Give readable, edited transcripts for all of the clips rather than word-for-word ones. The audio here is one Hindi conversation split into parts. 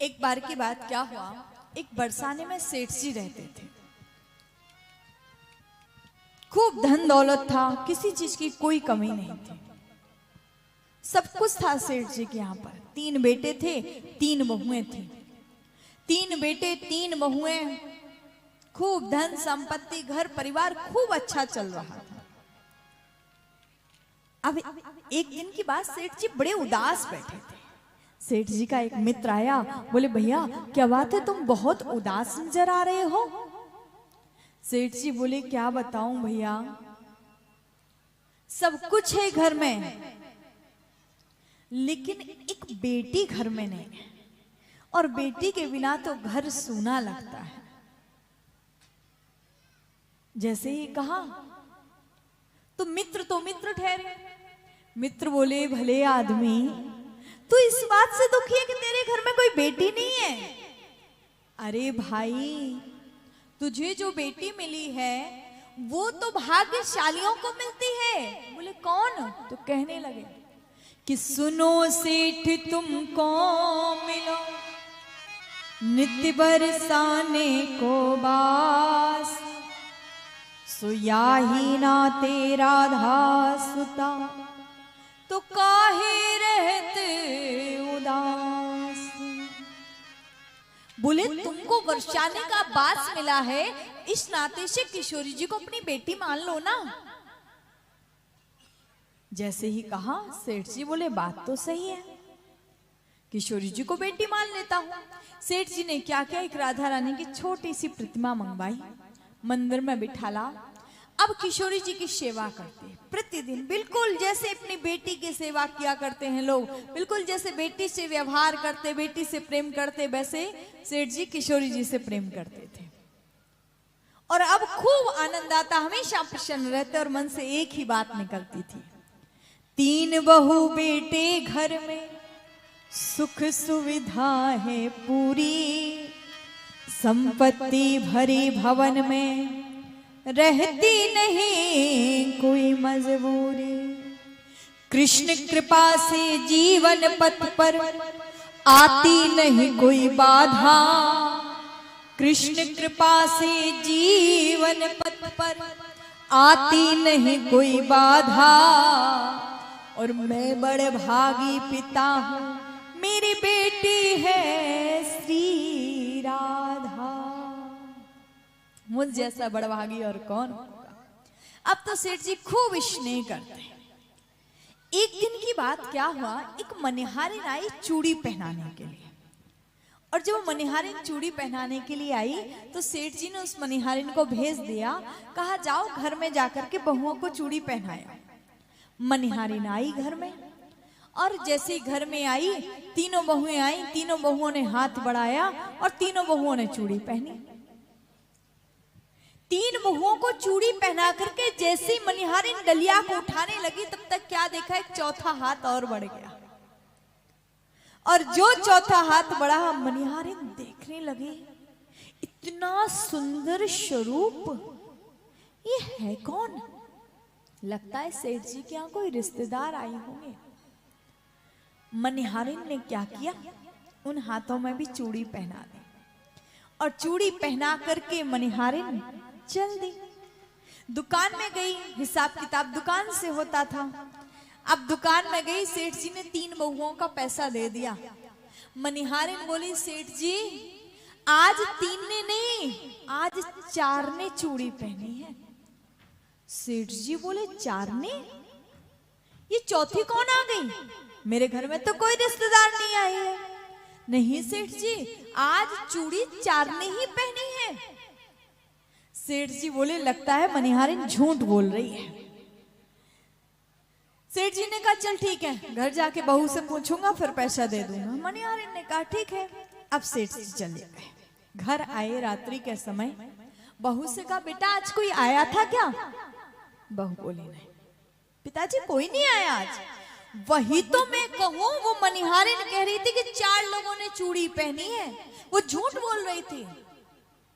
एक बार की बात क्या हुआ, एक बरसाने में सेठ जी रहते थे। खूब धन दौलत था, किसी चीज की कोई कमी नहीं थी, सब कुछ था सेठ जी के यहाँ पर। 3 बेटे थे, 3 बहुएं थी। 3 बेटे 3 बहुएं, खूब धन संपत्ति, घर परिवार खूब अच्छा चल रहा था। अब एक दिन की बात, सेठ जी बड़े उदास बैठे थे। सेठ जी का एक मित्र आया, बोले भैया क्या बात है, तुम बहुत उदास नजर आ रहे हो। सेठ जी बोले क्या बताऊं भैया, सब कुछ है घर में, लेकिन एक बेटी घर में नहीं है, और बेटी के बिना तो घर सूना लगता है। जैसे ही कहा तो मित्र ठहरे। मित्र बोले भले आदमी, तू इस बात से दुखी है कि तेरे घर में कोई बेटी नहीं है। अरे भाई, तुझे जो बेटी मिली है वो तो भाग्यशालियों को मिलती है। बोले कौन? तो कहने लगे कि सुनो सेठ तुमको मिलो नित्य बरसाने को बास, सो याही ना तेरा धासुता, तो काहे रहते उदास। बोले तुमको बरसाने का बास मिला है, इस नाते से किशोरी जी को अपनी बेटी मान लो ना। जैसे ही कहा, सेठ जी बोले बात तो सही है, किशोरी जी को बेटी मान लेता हूं। सेठ जी ने क्या किया, एक राधा रानी की छोटी सी प्रतिमा मंगवाई, मंदिर में बिठाला। अब किशोरी जी की सेवा करते प्रतिदिन, बिल्कुल जैसे अपनी बेटी की सेवा किया करते हैं लोग, बिल्कुल जैसे बेटी से व्यवहार करते, बेटी से प्रेम करते, वैसे सेठ जी किशोरी जी से प्रेम करते थे। और अब खूब आनंद आता, हमेशा प्रसन्न रहते, और मन से एक ही बात निकलती थी, 3 बहू बेटे घर में, सुख सुविधा है पूरी, संपत्ति भरी भवन में, रहती नहीं कोई मजबूरी। कृष्ण कृपा से जीवन पथ पर आती नहीं कोई बाधा, कृष्ण कृपा से जीवन पथ पर आती नहीं कोई बाधा, और मैं बड़े भागी पिता हूं, मेरी बेटी है श्री राधा। मुझ जैसा बड़भागी और कौन होगा। अब तो सेठ जी खूब स्नेह करते हैं। एक दिन की बात क्या हुआ, एक मनिहारिन आई चूड़ी पहनाने के लिए, और जब मनिहारिन चूड़ी पहनाने के लिए आई तो सेठ जी ने उस मनिहारिन को भेज दिया, कहा जाओ घर में जाकर के बहुओं को चूड़ी पहनाया। मनिहारिन आई घर में, और जैसे घर में आई, 3 बहुएं आई, 3 बहुओं ने हाथ बढ़ाया और 3 बहुओं ने चूड़ी पहनी। 3 बहुओं को चूड़ी पहना करके जैसे ही मनिहारिन डलिया को उठाने लगी, तब तक क्या देखा, एक चौथा हाथ और बढ़ गया, और जो चौथा हाथ बढ़ा, मनिहारिन देखने लगे, इतना सुंदर स्वरूप, ये है कौन? लगता है सेठ जी के यहाँ कोई रिश्तेदार आए होंगे। मनिहारिन ने क्या किया, उन हाथों में भी चूड़ी पहना दी, और चूड़ी पहना करके मनिहारिन चल दी। दुकान में गई, हिसाब किताब दुकान से होता था। अब दुकान में गई, सेठ जी ने 3 बहुओं का पैसा दे दिया। मनिहारिन बोली सेठ जी, आज 3 ने नहीं, आज 4 ने चूड़ी पहनी है। सेठ जी बोले 4 ने? ये चौथी कौन आ गई? मेरे घर में तो कोई रिश्तेदार नहीं आए है। नहीं सेठ जी, आज चूड़ी 4 ने ही पहनी है। सेठ जी बोले लगता है मनिहारिन झूठ बोल रही है। सेठ जी ने कहा चल ठीक है, घर जाके बहू से पूछूंगा, फिर पैसा दे दूंगा। मनिहारिन ने कहा ठीक है। अब सेठ जी चले गए, घर आए रात्रि के समय, बहू से कहा बेटा आज कोई आया था क्या? बहू बोली नहीं। पिताजी कोई नहीं आया आज। वही तो मैं कहूं, वो मनिहारिन कह रही थी कि 4 लोगों ने चूड़ी पहनी है, वो झूठ बोल रही थी।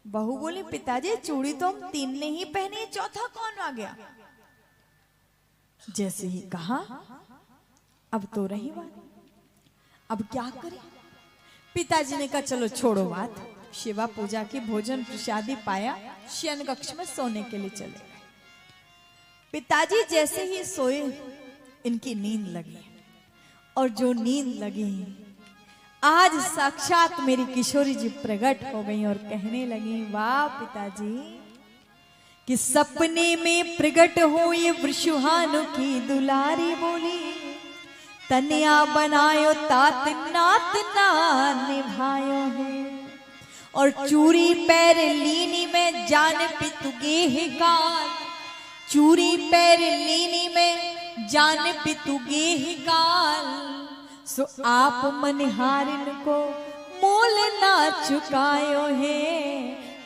बहू बोली पिताजी चूड़ी तो हम 3 ने ही पहनी, चौथा कौन आ गया? जैसे ही कहा, अब तो रही बात, अब क्या करें? पिताजी ने कहा चलो छोड़ो बात, सेवा पूजा की भोजन प्रसादी पाया, शयन कक्ष में सोने के लिए चले गए। पिताजी जैसे ही सोए इनकी नींद लगी, और जो नींद लगी आज साक्षात मेरी किशोरी जी प्रकट हो गई और कहने लगी, वाह पिताजी कि सपने में प्रकट हो ये वृषभानु की दुलारी बोली, तनिया बनायो तात नात ना निभायो है, और चूड़ी पैर लीनी में जान पितुगे है गाल, चूड़ी पैर लीनी में जान पितुगे है गाल, सो आप मनिहारिन को मोल ना चुकायो है,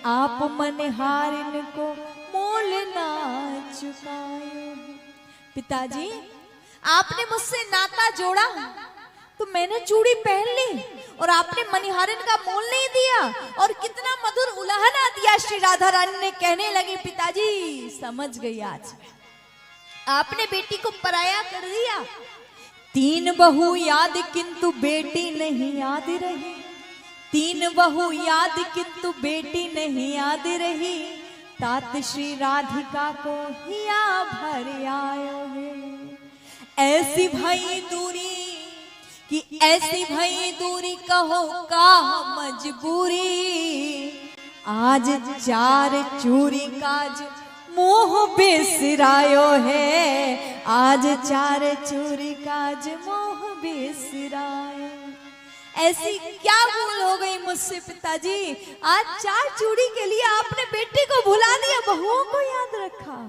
आप मनिहारिन को मोल ना चुकायो है। पिताजी आपने मुझसे नाता जोड़ा तो मैंने चूड़ी पहन ली, और आपने मनिहारिन का मोल नहीं दिया, और कितना मधुर उलाहना दिया। श्री राधा रानी ने कहने लगी, पिताजी समझ गई आज आपने बेटी को पराया कर दिया। 3 बहू याद किंतु बेटी नहीं याद रही, 3 बहू याद किंतु बेटी नहीं याद रही, तात श्री राधिका को हिया भर आयो है। ऐसी भई दूरी कि ऐसी भई दूरी कहो का मजबूरी, आज 4 चूरी काज मोह बिसरायो है, आज 4 चूरी काज मोह बिसरायो। ऐसी क्या भूल हो गई मुझसे पिताजी, आज 4 चूड़ी के लिए आपने बेटी को भुला दिया, बहुओं को याद रखा।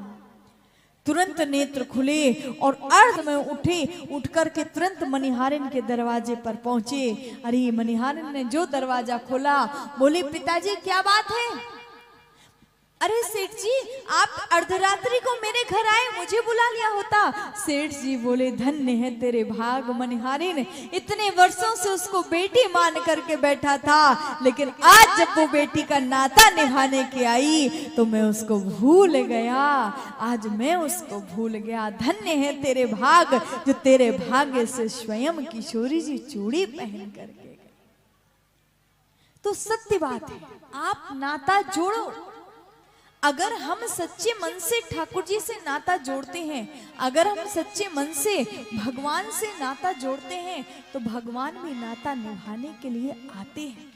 तुरंत नेत्र खुले और अर्ध में उठे, उठ करके तुरंत मनिहारिन के दरवाजे पर पहुंचे। अरे मनिहारिन ने जो दरवाजा खोला, बोले पिताजी क्या बात है? अरे सेठ जी आप अर्धरात्रि को मेरे घर आए, मुझे बुला लिया होता। सेठ जी बोले धन्य है तेरे भाग मनिहारिन, इतने वर्षों से उसको बेटी मान करके बैठा था, लेकिन आज जब वो बेटी का नाता निभाने के आई तो मैं उसको भूल गया, आज मैं उसको भूल गया। धन्य है तेरे भाग जो तेरे भाग्य से स्वयं किशोरी जी चूड़ी पहन करके गए। तो सत्य बात है, आप नाता जोड़ो। अगर हम सच्चे मन से ठाकुर जी से नाता जोड़ते हैं, अगर हम सच्चे मन से भगवान से नाता जोड़ते हैं, तो भगवान भी नाता निभाने के लिए आते हैं।